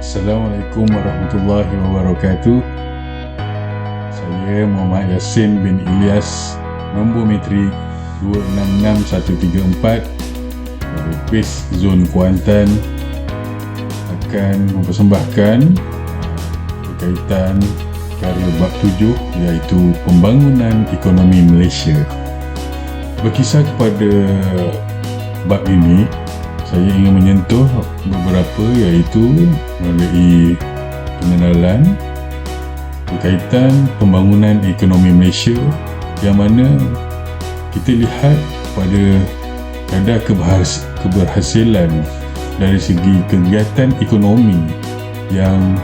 Assalamualaikum warahmatullahi wabarakatuh. Saya Muhammad Yassin bin Ilyas, nombor metrik 266134 dari PIS Zon Kuantan, akan mempersembahkan berkaitan karya bab 7 iaitu Pembangunan Ekonomi Malaysia. Berkisar kepada bab ini, saya ingin menyentuh beberapa iaitu melalui pengenalan berkaitan pembangunan ekonomi Malaysia, yang mana kita lihat pada kadar keberhasilan dari segi kegiatan ekonomi yang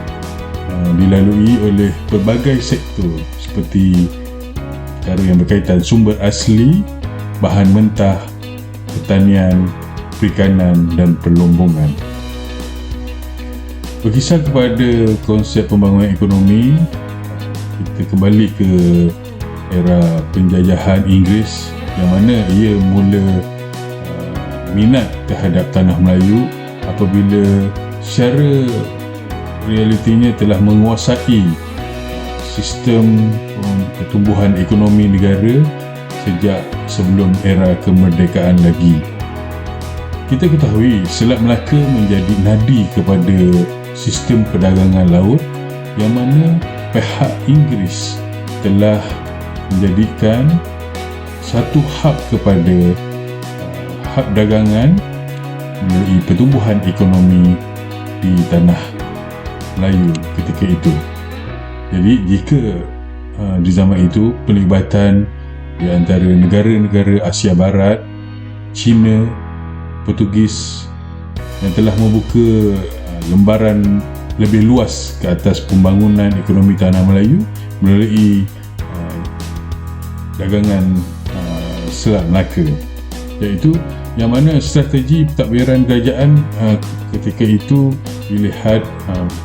dilalui oleh pelbagai sektor seperti perkara yang berkaitan sumber asli, bahan mentah, pertanian, perikanan dan perlombongan. Berkisar kepada konsep pembangunan ekonomi, kita kembali ke era penjajahan Inggeris, yang mana ia mula minat terhadap tanah Melayu apabila secara realitinya telah menguasai sistem pertumbuhan ekonomi negara sejak sebelum era kemerdekaan lagi. Kita ketahui Selat Melaka menjadi nadi kepada sistem perdagangan laut, yang mana pihak Inggeris telah menjadikan satu hub kepada hub dagangan melalui pertumbuhan ekonomi di tanah Melayu ketika itu. Jadi jika di zaman itu pelibatan di antara negara-negara Asia Barat, China, Portugis yang telah membuka lembaran lebih luas ke atas pembangunan ekonomi tanah Melayu melalui dagangan Selat Melaka, iaitu yang mana strategi pentadbiran kerajaan ketika itu dilihat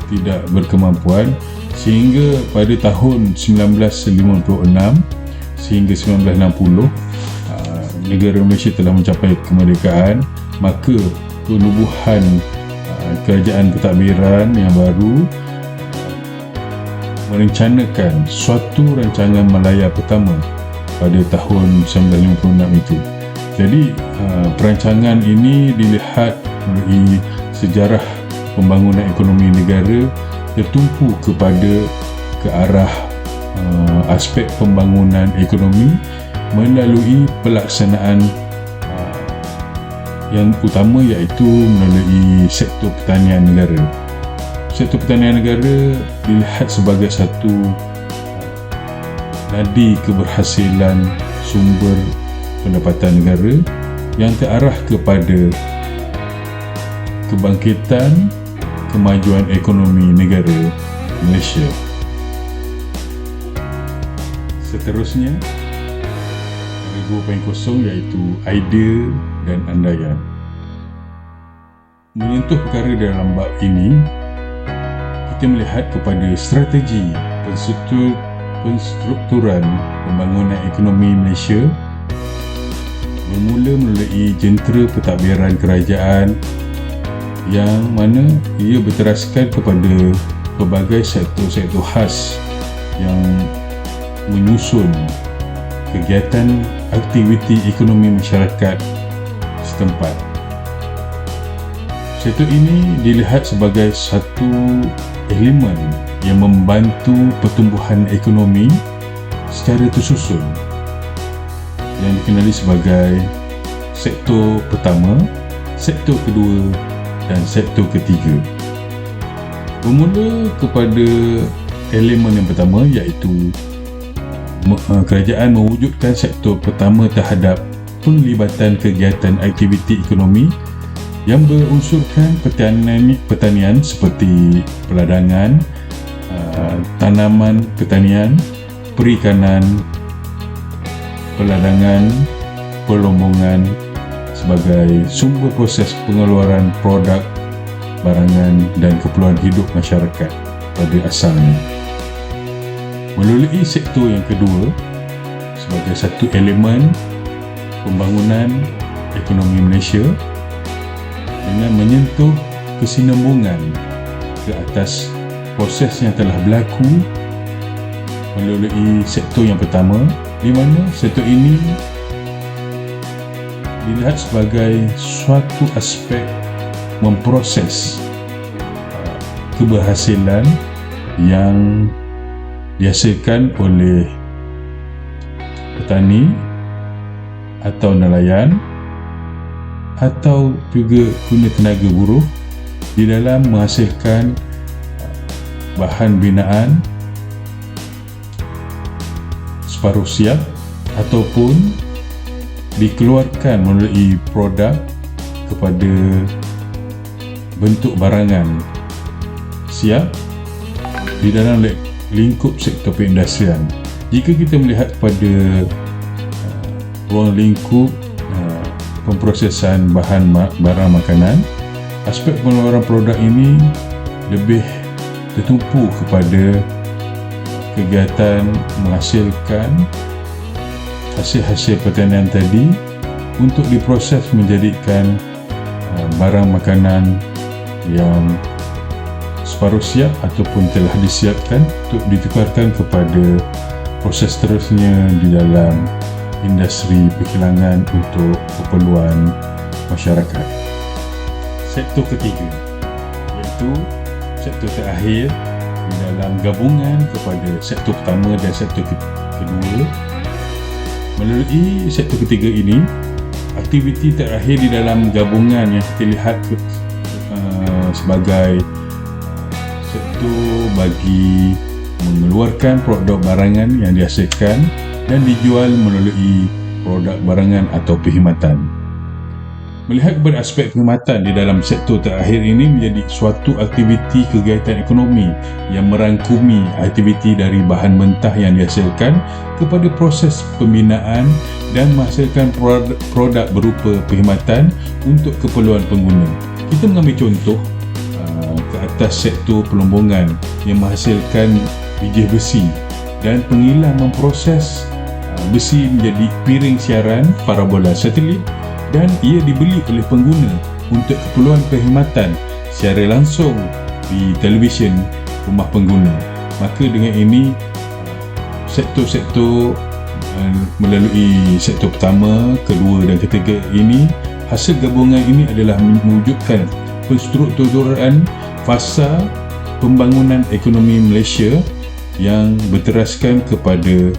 tidak berkemampuan, sehingga pada tahun 1956 sehingga 1960 negara Malaysia telah mencapai kemerdekaan. Maka penubuhan kerajaan pentadbiran yang baru merencanakan suatu rancangan Malaya pertama pada tahun 1956 itu. Jadi perancangan ini dilihat melalui sejarah pembangunan ekonomi negara tertumpu kepada ke arah aspek pembangunan ekonomi melalui pelaksanaan yang utama, iaitu melalui sektor pertanian negara. Sektor pertanian negara dilihat sebagai satu nadi keberhasilan sumber pendapatan negara yang terarah kepada kebangkitan kemajuan ekonomi negara Malaysia. Seterusnya, 2.0 iaitu idea dan andaian. Menyentuh perkara dalam bab ini, kita melihat kepada strategi penstrukturan pembangunan ekonomi Malaysia bermula melalui jentera pentadbiran kerajaan, yang mana ia berteraskan kepada pelbagai sektor-sektor khas yang menyusun kegiatan aktiviti ekonomi masyarakat setempat. Sektor ini dilihat sebagai satu elemen yang membantu pertumbuhan ekonomi secara tersusun, yang dikenali sebagai sektor pertama, sektor kedua dan sektor ketiga. Bermula kepada elemen yang pertama, iaitu kerajaan mewujudkan sektor pertama terhadap penglibatan kegiatan aktiviti ekonomi yang berunsurkan pertanian seperti peladangan, tanaman pertanian, perikanan, peladangan, perlombongan sebagai sumber proses pengeluaran produk, barangan dan keperluan hidup masyarakat pada asalnya. Melalui sektor yang kedua sebagai satu elemen pembangunan ekonomi Malaysia dengan menyentuh kesinambungan ke atas proses yang telah berlaku melalui sektor yang pertama, di mana sektor ini dilihat sebagai suatu aspek memproses keberhasilan yang dihasilkan oleh petani atau nelayan atau juga guna tenaga buruh di dalam menghasilkan bahan binaan separuh siap ataupun dikeluarkan melalui produk kepada bentuk barangan siap di dalam lingkup sektor perindustrian. Jika kita melihat pada ruang lingkup pemprosesan bahan barang makanan, aspek pengeluaran produk ini lebih tertumpu kepada kegiatan menghasilkan hasil-hasil pertanian tadi untuk diproses menjadikan barang makanan yang separuh siap ataupun telah disiapkan untuk ditukarkan kepada proses seterusnya di dalam industri perkilangan untuk keperluan masyarakat. Sektor ketiga, iaitu sektor terakhir di dalam gabungan kepada sektor pertama dan sektor kedua. Melalui sektor ketiga ini, aktiviti terakhir di dalam gabungan yang kita lihat sebagai sektor bagi mengeluarkan produk barangan yang dihasilkan dan dijual melalui produk barangan atau perkhidmatan. Melihat kepada aspek perkhidmatan di dalam sektor terakhir ini menjadi suatu aktiviti kegiatan ekonomi yang merangkumi aktiviti dari bahan mentah yang dihasilkan kepada proses pembinaan dan menghasilkan produk berupa perkhidmatan untuk keperluan pengguna. Kita mengambil contoh ke atas sektor pelombongan yang menghasilkan biji besi dan pengilah memproses besi menjadi piring siaran parabola satelit dan ia dibeli oleh pengguna untuk keperluan perkhidmatan secara langsung di televisyen rumah pengguna. Maka dengan ini sektor-sektor melalui sektor pertama, kedua dan ketiga ini, hasil gabungan ini adalah mewujudkan penstrukturan fasa pembangunan ekonomi Malaysia yang berteraskan kepada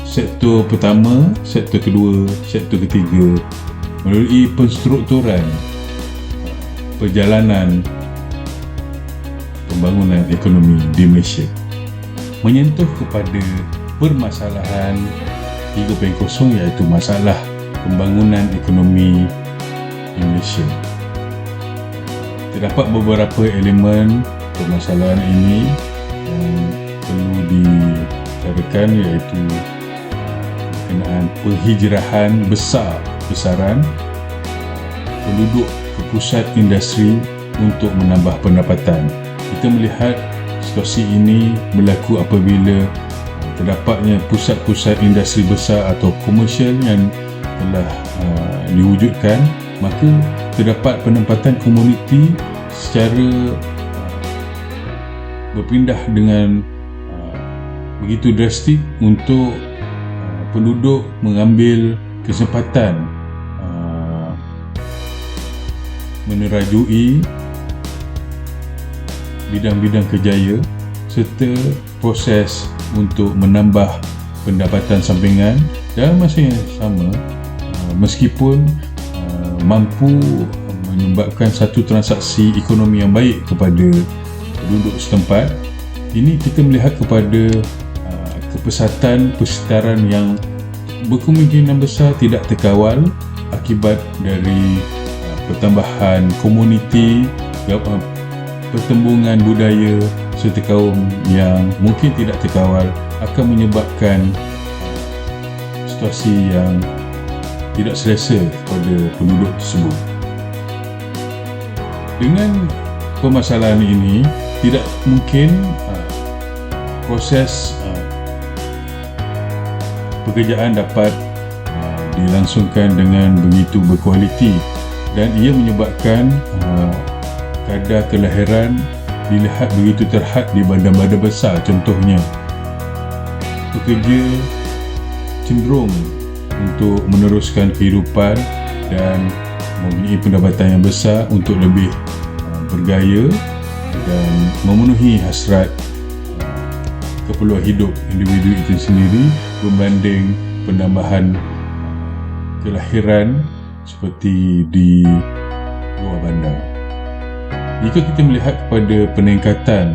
sektor pertama, sektor kedua, sektor ketiga melalui penstrukturan perjalanan pembangunan ekonomi di Malaysia, menyentuh kepada permasalahan 3.0 iaitu masalah pembangunan ekonomi di Malaysia. Terdapat beberapa elemen permasalahan ini yang perlu dicarakan, iaitu berkenaan penghijrahan besaran penduduk ke pusat industri untuk menambah pendapatan. Kita melihat situasi ini berlaku apabila terdapatnya pusat-pusat industri besar atau komersial yang telah diwujudkan, maka terdapat penempatan komuniti secara berpindah dengan begitu drastik untuk penduduk mengambil kesempatan menerajui bidang-bidang kerjaya serta proses untuk menambah pendapatan sampingan dalam masa yang sama, meskipun mampu menyebabkan satu transaksi ekonomi yang baik kepada penduduk setempat. Ini kita melihat kepada kepesatan persekitaran yang berkemungkinan besar tidak terkawal akibat dari pertambahan komuniti, pertembungan budaya serta kaum yang mungkin tidak terkawal akan menyebabkan situasi yang tidak selesa kepada penduduk tersebut. Dengan permasalahan ini, tidak mungkin proses pekerjaan dapat dilangsungkan dengan begitu berkualiti, dan ia menyebabkan kadar kelahiran dilihat begitu terhad di badan-badan besar. Contohnya, pekerja cenderung untuk meneruskan kehidupan dan mempunyai pendapatan yang besar untuk lebih bergaya dan memenuhi hasrat keperluan hidup individu itu sendiri berbanding penambahan kelahiran seperti di luar bandar. Jika kita melihat kepada peningkatan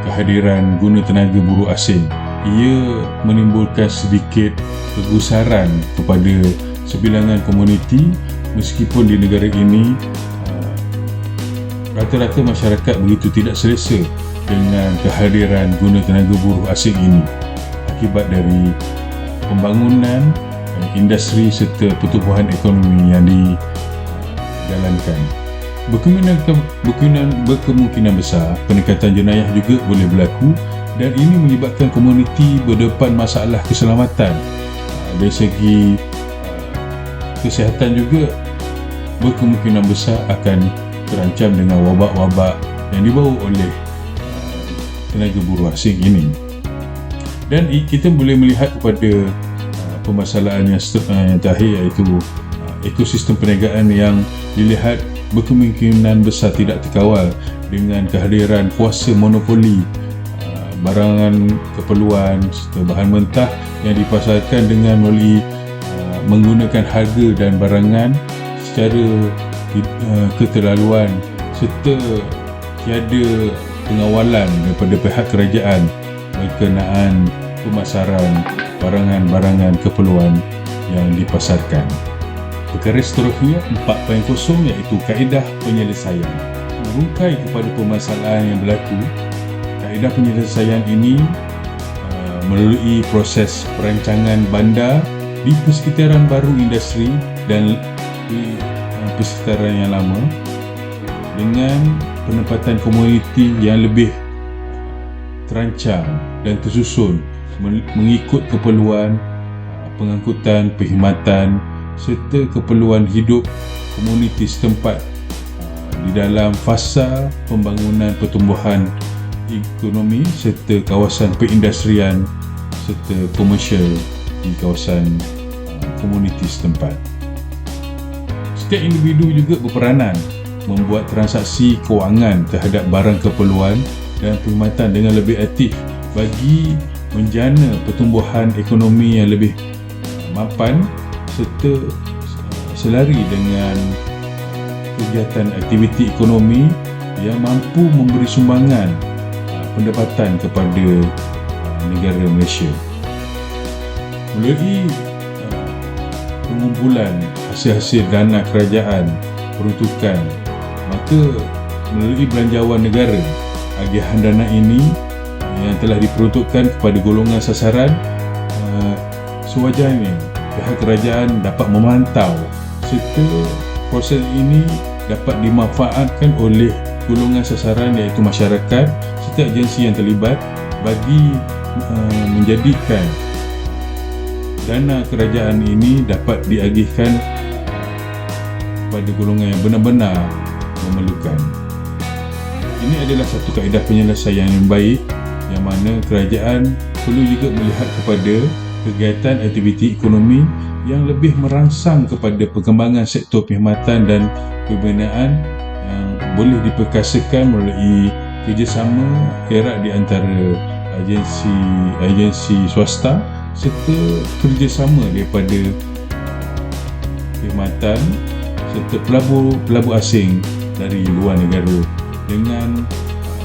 kehadiran guna tenaga buruh asing, ia menimbulkan sedikit kegusaran kepada sebilangan komuniti, meskipun di negara ini rata-rata masyarakat begitu tidak selesa dengan kehadiran guna tenaga buruh asing ini akibat dari pembangunan industri serta pertumbuhan ekonomi yang dijalankan. Berkemungkinan besar peningkatan jenayah juga boleh berlaku dan ini menyebabkan komuniti berdepan masalah keselamatan. Dari segi kesihatan juga berkemungkinan besar akan terancam dengan wabak-wabak yang dibawa oleh tenaga buruh asing ini. Dan kita boleh melihat kepada permasalahan yang terakhir, iaitu ekosistem perniagaan yang dilihat berkemungkinan besar tidak terkawal dengan kehadiran kuasa monopoli barangan keperluan serta bahan mentah yang dipasarkan dengan melalui menggunakan harga dan barangan secara keterlaluan serta tiada pengawalan daripada pihak kerajaan berkenaan pemasaran barangan-barangan keperluan yang dipasarkan. Perkara seterusnya 4.0 iaitu kaedah penyelesaian. Merungkai kepada permasalahan yang berlaku, kaedah penyelesaian ini melalui proses perancangan bandar di persekitaran baru industri dan di persekitaran yang lama dengan penempatan komuniti yang lebih terancang dan tersusun mengikut keperluan pengangkutan, perkhidmatan serta keperluan hidup komuniti setempat di dalam fasa pembangunan pertumbuhan ekonomi serta kawasan perindustrian serta komersial di kawasan komuniti setempat. Setiap individu juga berperanan membuat transaksi kewangan terhadap barang keperluan dan perkhidmatan dengan lebih aktif bagi menjana pertumbuhan ekonomi yang lebih mapan serta selari dengan kegiatan aktiviti ekonomi yang mampu memberi sumbangan pendapatan kepada negara Malaysia. Melalui pengumpulan hasil-hasil dana kerajaan peruntukan, maka melalui belanjawan negara, agihan dana ini yang telah diperuntukkan kepada golongan sasaran, sewajarnya pihak kerajaan dapat memantau serta proses ini dapat dimanfaatkan oleh golongan sasaran iaitu masyarakat serta agensi yang terlibat bagi menjadikan dana kerajaan ini dapat diagihkan kepada golongan yang benar-benar memerlukan. Ini adalah satu kaedah penyelesaian yang baik yang mana kerajaan perlu juga melihat kepada kegiatan aktiviti ekonomi yang lebih merangsang kepada perkembangan sektor perkhidmatan dan pembinaan yang boleh diperkasakan melalui kerjasama erat di antara agensi swasta serta kerjasama daripada perkhidmatan serta pelabur asing dari luar negara dengan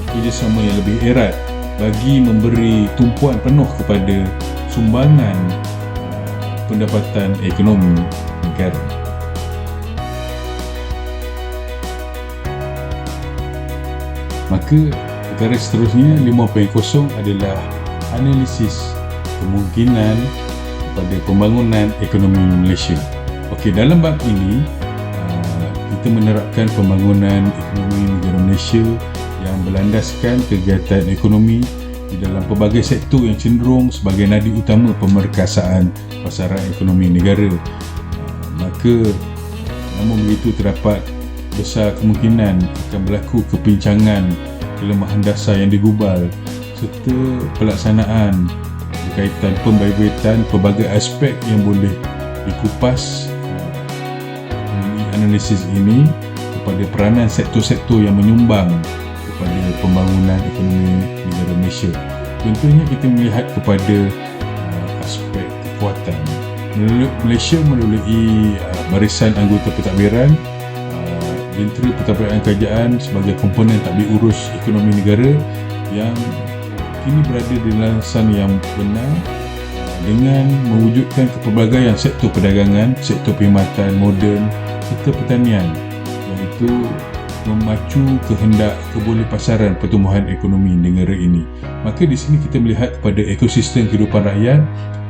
kerjasama yang lebih erat bagi memberi tumpuan penuh kepada sumbangan pendapatan ekonomi negara. Maka perkara seterusnya 5.0 adalah analisis kemungkinan kepada pembangunan ekonomi Malaysia. Okey, dalam bab ini kita menerapkan pembangunan ekonomi negara Malaysia yang berlandaskan kegiatan ekonomi di dalam pelbagai sektor yang cenderung sebagai nadi utama pemerkasaan pasaran ekonomi negara. Maka namun begitu terdapat besar kemungkinan akan berlaku kepincangan kelemahan dasar yang digubal serta pelaksanaan berkaitan pembaikatan pelbagai aspek yang boleh dikupas analisis ini kepada peranan sektor-sektor yang menyumbang kepada pembangunan ekonomi negara Malaysia. Contohnya kita melihat kepada aspek kekuatan. Malaysia melalui barisan anggota pentadbiran, Jentera Pentadbiran Kerajaan sebagai komponen tadbir urus ekonomi negara yang kini berada di landasan yang benar dengan mewujudkan kepelbagaian sektor perdagangan, sektor perkhidmatan moden serta pertanian, iaitu memacu kehendak kebolehpasaran pertumbuhan ekonomi negara ini. Maka di sini kita melihat kepada ekosistem kehidupan rakyat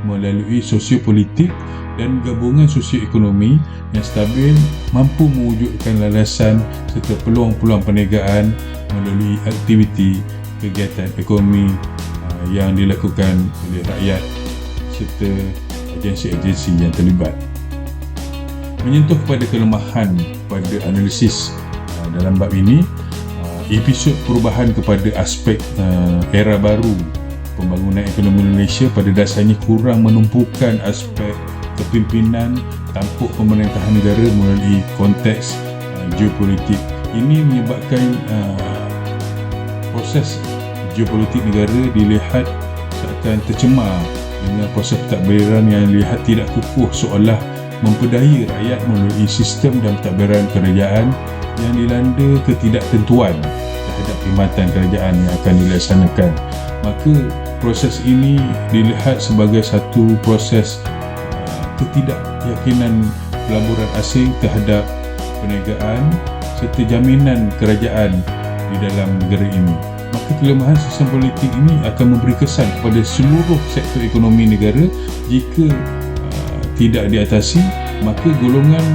melalui sosiopolitik dan gabungan sosioekonomi yang stabil mampu mewujudkan landasan serta peluang-peluang perniagaan melalui aktiviti kegiatan ekonomi yang dilakukan oleh rakyat serta agensi-agensi yang terlibat. Menyentuh kepada kelemahan pada analisis dalam bab ini, episod perubahan kepada aspek era baru pembangunan ekonomi Malaysia pada dasarnya kurang menumpukan aspek kepimpinan tampuk pemerintahan negara melalui konteks geopolitik. Ini menyebabkan proses geopolitik negara dilihat seakan tercemar dengan proses pentadbiran yang dilihat tidak kukuh, seolah memperdaya rakyat melalui sistem dan pentadbiran kerajaan yang dilanda ketidaktentuan terhadap perkhidmatan kerajaan yang akan dilaksanakan. Maka proses ini dilihat sebagai satu proses ketidakyakinan pelaburan asing terhadap perniagaan serta jaminan kerajaan di dalam negara ini. Maka kelemahan sistem politik ini akan memberi kesan kepada seluruh sektor ekonomi negara. Jika tidak diatasi, maka golongan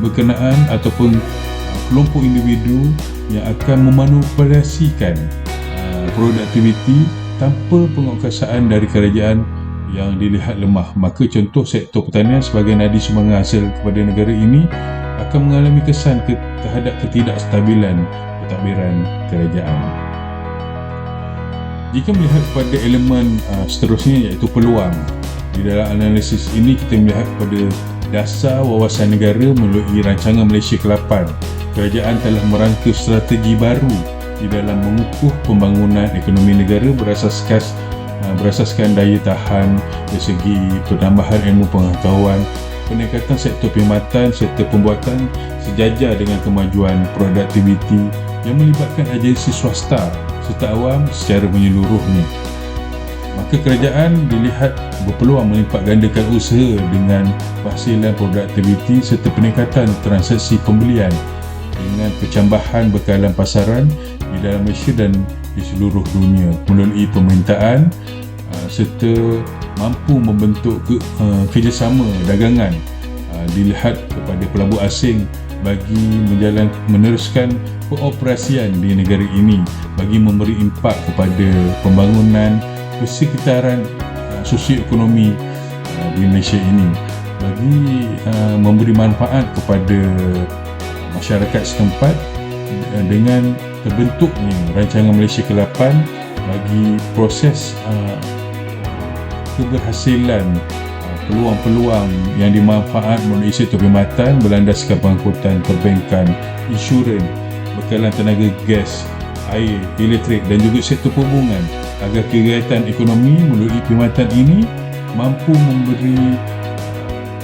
berkenaan ataupun kelompok individu yang akan memanipulasikan produktiviti tanpa penguasaan dari kerajaan yang dilihat lemah. Maka contoh sektor pertanian sebagai nadi sumbangan hasil kepada negara ini akan mengalami kesan terhadap ketidakstabilan pentadbiran kerajaan. Jika melihat kepada elemen seterusnya iaitu peluang, di dalam analisis ini kita melihat kepada dasar wawasan negara melalui rancangan Malaysia ke-8. Kerajaan telah merangka strategi baru di dalam mengukuh pembangunan ekonomi negara berasaskan daya tahan dari segi penambahan ilmu pengetahuan, peningkatan sektor perkhidmatan serta pembuatan sejajar dengan kemajuan produktiviti yang melibatkan agensi swasta serta awam secara menyeluruhnya. Maka kerajaan dilihat berpeluang melipat gandakan usaha dengan penghasilan produktiviti serta peningkatan transaksi pembelian dengan pencambahan bekalan pasaran di dalam Malaysia dan di seluruh dunia melalui permintaan serta mampu membentuk kerjasama dagangan dilihat kepada pelabur asing bagi meneruskan pengoperasian di negara ini, bagi memberi impak kepada pembangunan persekitaran sosioekonomi di Malaysia ini, bagi memberi manfaat kepada masyarakat setempat dengan terbentuknya rancangan Malaysia ke-8 bagi proses keberhasilan peluang-peluang yang dimanfaat melalui sektor perkhidmatan berlandaskan pengangkutan perbankan, insurans, bekalan tenaga gas, air, elektrik dan juga sektor perhubungan agar kegiatan ekonomi melalui perkhidmatan ini mampu memberi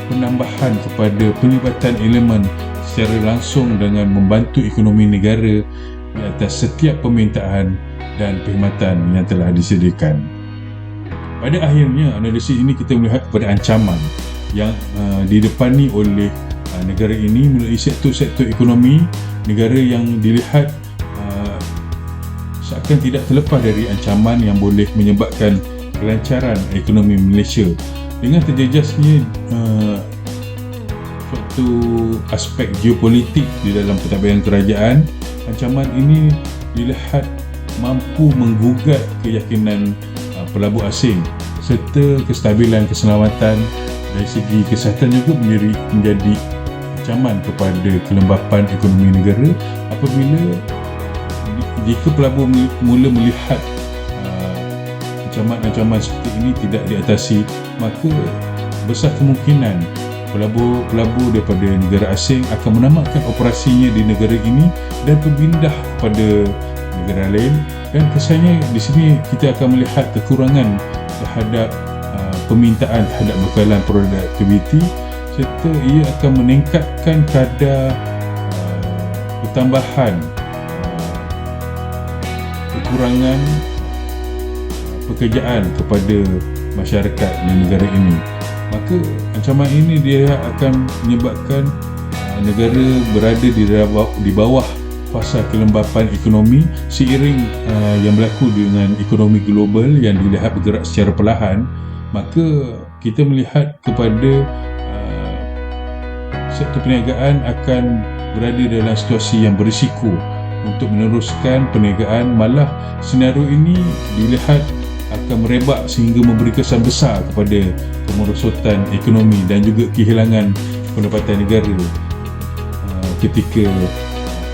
penambahan kepada pelibatan elemen secara langsung dengan membantu ekonomi negara di atas setiap permintaan dan perkhidmatan yang telah disediakan. Pada akhirnya, analisis ini kita melihat kepada ancaman yang didepani oleh negara ini melalui sektor-sektor ekonomi negara yang dilihat seakan tidak terlepas dari ancaman yang boleh menyebabkan kelancaran ekonomi Malaysia. Dengan terjejasnya suatu aspek geopolitik di dalam pentadbiran kerajaan, ancaman ini dilihat mampu menggugat keyakinan pelabur asing serta kestabilan keselamatan dari segi kesihatan juga menjadi ancaman kepada kelembapan ekonomi negara apabila jika pelabur mula melihat ancaman-ancaman seperti ini tidak diatasi, maka besar kemungkinan pelabur daripada negara asing akan menamatkan operasinya di negara ini dan berpindah kepada negara lain. Dan kesannya di sini kita akan melihat kekurangan terhadap permintaan terhadap bekalan produktiviti, serta ia akan meningkatkan kadar pertambahan kekurangan pekerjaan kepada masyarakat di negara ini. Maka ancaman ini dia akan menyebabkan negara berada di bawah fasa kelembapan ekonomi seiring yang berlaku dengan ekonomi global yang dilihat bergerak secara perlahan. Maka kita melihat kepada sektor perniagaan akan berada dalam situasi yang berisiko untuk meneruskan perniagaan. Malah senario ini dilihat akan merebak sehingga memberi kesan besar kepada kemerosotan ekonomi dan juga kehilangan pendapatan negara ketika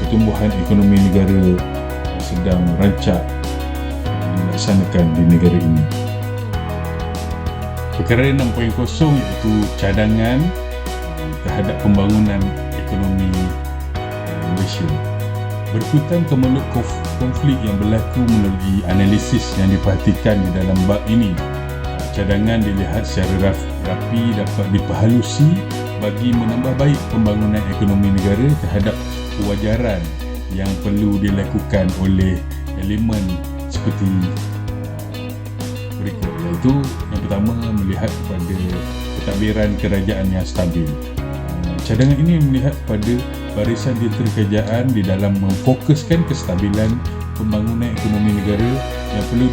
pertumbuhan ekonomi negara sedang rancak dilaksanakan di negara ini. Perkara 6.0 iaitu cadangan terhadap pembangunan ekonomi Malaysia. Berikutan kemelut konflik yang berlaku melalui analisis yang diperhatikan di dalam bab ini, cadangan dilihat secara rapi dapat diperhalusi bagi menambah baik pembangunan ekonomi negara terhadap kewajaran yang perlu dilakukan oleh elemen seperti berikut, iaitu yang pertama melihat kepada pentadbiran kerajaan yang stabil. Cadangan ini melihat pada barisan jentera kerajaan di dalam memfokuskan kestabilan pembangunan ekonomi negara yang perlu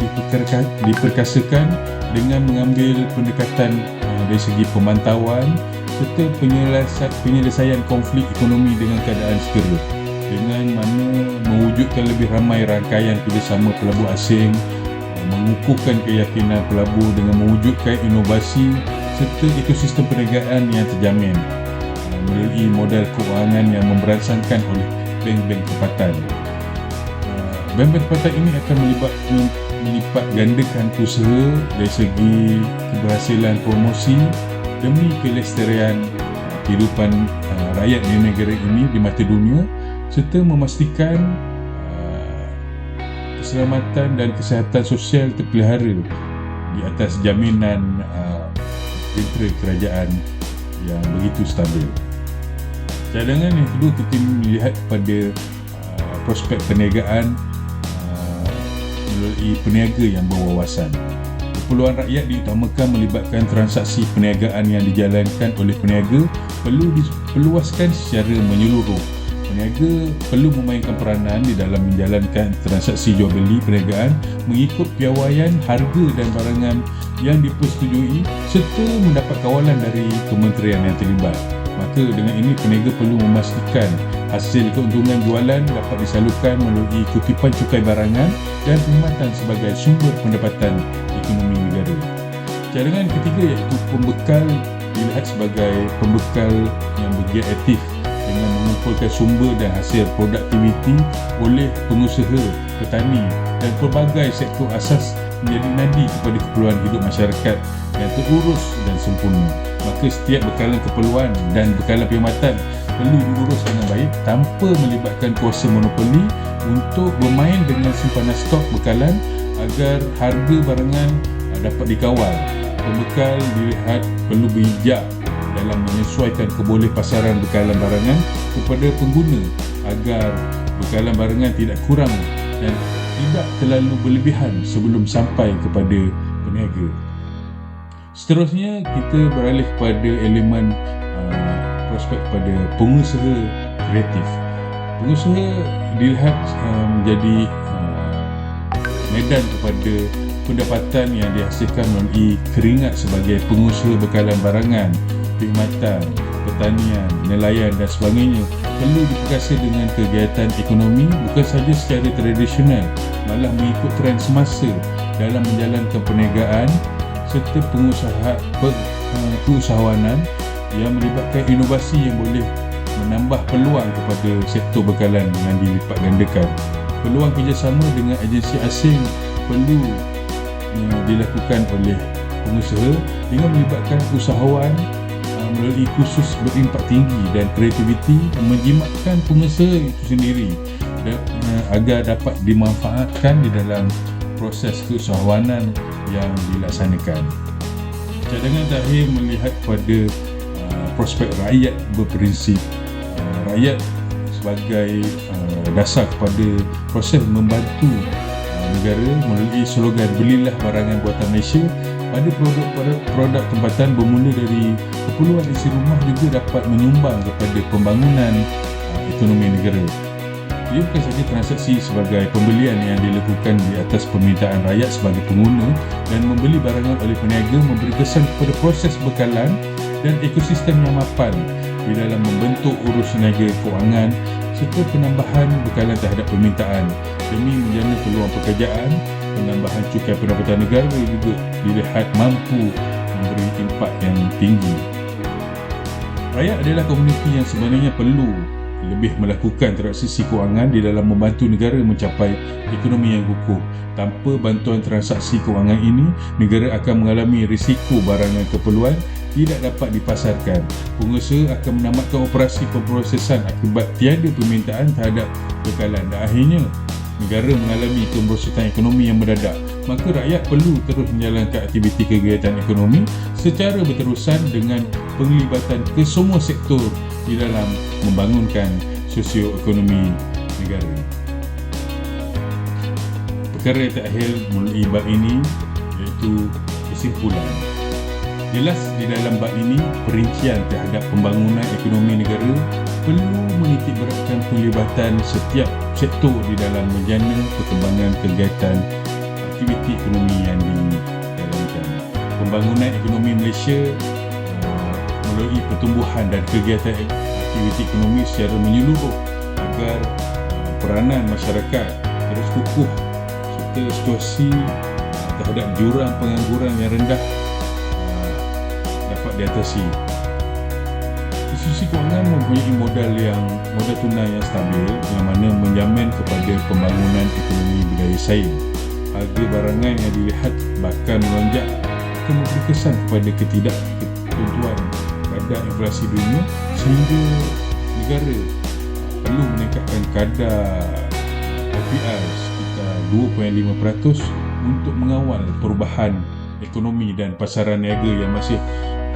diperkasakan dengan mengambil pendekatan dari segi pemantauan serta penyelesaian konflik ekonomi dengan keadaan segera, dengan mana mewujudkan lebih ramai rangkaian kerjasama pelabur asing, mengukuhkan keyakinan pelabur dengan mewujudkan inovasi serta ekosistem perniagaan yang terjamin melalui modal kewangan yang memberansangkan oleh bank-bank tempatan. Bank-bank tempatan ini akan melipat gandakan usaha dari segi keberhasilan promosi demi kelestarian kehidupan rakyat di negara ini di mata dunia, serta memastikan keselamatan dan kesihatan sosial terpelihara di atas jaminan jentera kerajaan yang begitu stabil. Cadangan yang kedua, kita melihat pada prospek perniagaan melalui peniaga yang berwawasan. Keperluan rakyat diutamakan melibatkan transaksi perniagaan yang dijalankan oleh peniaga perlu diperluaskan secara menyeluruh. Peniaga perlu memainkan peranan di dalam menjalankan transaksi jual beli perniagaan mengikut piawaian harga dan barangan yang dipersetujui serta mendapat kawalan dari kementerian yang terlibat. Maka dengan ini peniaga perlu memastikan hasil keuntungan jualan dapat disalurkan melalui kutipan cukai barangan dan perkhidmatan sebagai sumber pendapatan ekonomi negara. Cadangan ketiga iaitu pembekal dilihat sebagai pembekal yang bergiat aktif dengan mengumpulkan sumber dan hasil produktiviti oleh pengusaha, petani dan pelbagai sektor asas menjadi nadi kepada keperluan hidup masyarakat yang terurus dan sempurna. Maka setiap bekalan keperluan dan bekalan perkhidmatan perlu diurus dengan baik tanpa melibatkan kuasa monopoli untuk bermain dengan simpanan stok bekalan agar harga barangan dapat dikawal. Pembekal dilihat perlu bijak dalam menyesuaikan keboleh pasaran bekalan barangan kepada pengguna agar bekalan barangan tidak kurang dan tidak terlalu berlebihan sebelum sampai kepada peniaga. Seterusnya kita beralih kepada elemen prospek kepada pengusaha kreatif. Pengusaha dilihat menjadi medan kepada pendapatan yang dihasilkan melalui keringat sebagai pengusaha bekalan barangan, perkhidmatan, pertanian, nelayan dan sebagainya perlu diperkasa dengan kegiatan ekonomi bukan sahaja secara tradisional, malah mengikut trend semasa dalam menjalankan perniagaan serta pengusahawanan yang melibatkan inovasi yang boleh menambah peluang kepada sektor bekalan yang dilipat gandakan. Peluang kerjasama dengan agensi asing perlu dilakukan oleh pengusaha dengan melibatkan usahawan melalui kursus berimpak tinggi dan kreativiti, menjimatkan pengusaha itu sendiri agar dapat dimanfaatkan di dalam proses keusahawanan yang dilaksanakan. Cadangan terakhir melihat pada prospek rakyat berprinsip. Rakyat sebagai dasar kepada proses membantu negara melalui slogan belilah barangan buatan Malaysia. Pada produk tempatan bermula dari keperluan isi rumah juga dapat menyumbang kepada pembangunan ekonomi negara. Ia bukan sahaja transaksi sebagai pembelian yang dilakukan di atas permintaan rakyat sebagai pengguna, dan membeli barangan oleh peniaga memberi kesan kepada proses bekalan dan ekosistem yang mapan di dalam membentuk urus niaga kewangan serta penambahan bekalan terhadap permintaan demi menjana peluang pekerjaan. Penambahan cukai pendapatan negara juga dilihat mampu memberi impak yang tinggi. Rakyat adalah komuniti yang sebenarnya perlu lebih melakukan transaksi kewangan di dalam membantu negara mencapai ekonomi yang kukuh. Tanpa bantuan transaksi kewangan ini, negara akan mengalami risiko barangan keperluan tidak dapat dipasarkan. Pengusaha akan menamatkan operasi pemprosesan akibat tiada permintaan terhadap bekalan, dan akhirnya negara mengalami kemerosotan ekonomi yang mendadak. Maka rakyat perlu terus menjalankan aktiviti kegiatan ekonomi secara berterusan dengan penglibatan kesemua sektor di dalam membangunkan sosioekonomi negara. Perkara yang terakhir melalui bab ini iaitu kesimpulan. Jelas di dalam bab ini, perincian terhadap pembangunan ekonomi negara perlu menitikberatkan penglibatan setiap sektor di dalam menjana perkembangan kegiatan aktiviti ekonomi yang dijalankan. Pembangunan ekonomi Malaysia melalui pertumbuhan dan kegiatan aktiviti ekonomi secara menyeluruh agar peranan masyarakat terus kukuh serta situasi terhadap jurang pengangguran yang rendah dapat diatasi. Institusi kewangan mempunyai modal tunai yang stabil yang mana menjamin kepada pembangunan ekonomi berdaya saing. Harga barangan yang dilihat bakal melonjak akan memberi kesan kepada ketidaktentuan kadar inflasi dunia, sehingga negara perlu meningkatkan kadar FPI sekitar 2.5% untuk mengawal perubahan ekonomi dan pasaran niaga yang masih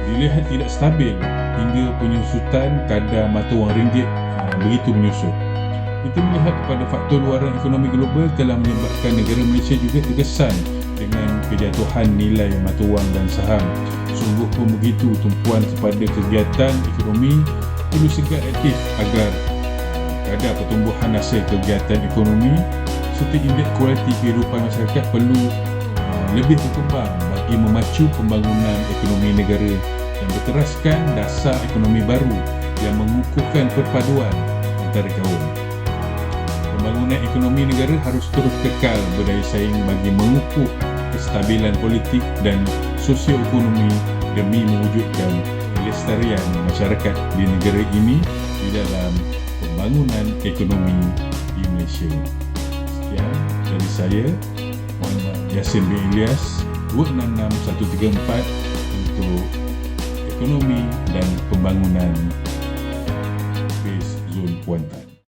dilihat tidak stabil hingga penyusutan kadar mata wang ringgit begitu menyusut. Kita melihat kepada faktor luaran ekonomi global telah menyebabkan negara Malaysia juga terkesan dengan kejatuhan nilai mata wang dan saham. Sungguh pun begitu, tumpuan kepada kegiatan ekonomi perlu segera aktif agar kadar pertumbuhan hasil kegiatan ekonomi serta indeks kualiti kehidupan masyarakat perlu lebih berkembang bagi memacu pembangunan ekonomi negara yang berteraskan dasar ekonomi baru yang mengukuhkan perpaduan antara kaum. Pembangunan ekonomi negara harus terus kekal berdaya saing bagi mengukuh kestabilan politik dan sosioekonomi demi mewujudkan kelestarian masyarakat di negara ini di dalam pembangunan ekonomi di Malaysia. Sekian dari saya, Muhammad Yassin bin Ilyas, 266134 untuk ekonomi dan pembangunan Base Zone Kuantan.